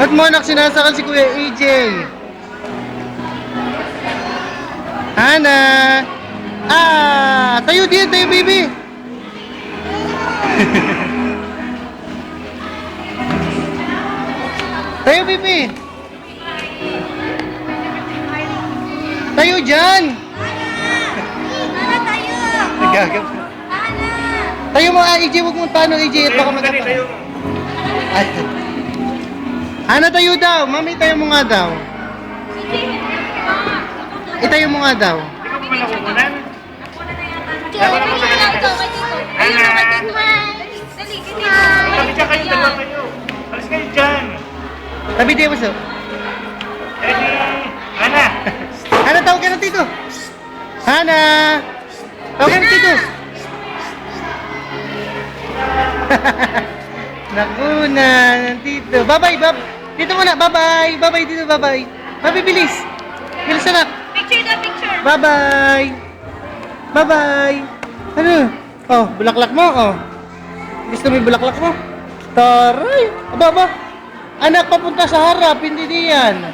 Ba't mo anak sinasakal si Kuya AJ? Hana! Tayo din, tayo baby! Tayo baby! Tayo dyan! Nagagap. Tayo mo, AJ, huwag mong paano, AJ, at baka magkapa. Hana, tayo daw! Mami, tayo mo nga daw. Itayo mo nga daw. Ikaw pa nakukunan? Tabi ka kayo, dalawa kayo. Alis kayo dyan. Tabi di mo so. Ana! Hana, tawag ka na tito. Hana! Tawag ka na tito. Naku na, nandito. Bye-bye, dito muna, bye-bye. Bye-bye dito, bye-bye. Bye-bye, bilis. Bilis anak. Picture na, picture. Bye-bye. Bye-bye. Ano? Oh, bulaklak mo, oh. Gusto mo yung bulaklak mo? Taray. Aba. Anak, papunta sa harap, hindi diyan.